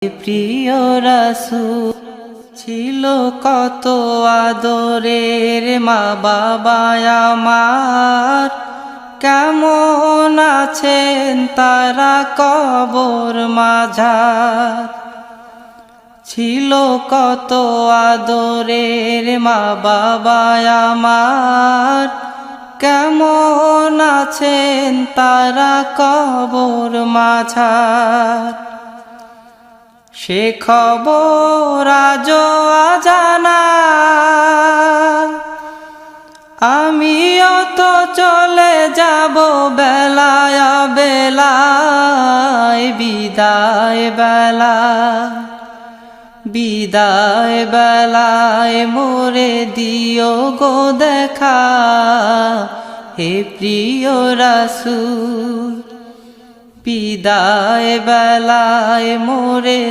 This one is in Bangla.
প্রিয় রাসূল ছিল কত আদরের মা বাবা আমার, কেমন আছেন তারা কবর মাঝার। ছিল কত আদরের মা বাবা আমার, কেমন আছেন তারা কবর মাঝার। সে খবর আজও অজানা, আমিও তো চলে যাব বেলায় বেলায়, বিদায় বেলা বিদায় বেলায় মোরে দিও গো দেখা, হে প্রিয় রাসূল। বিদায় বেলায় মোরে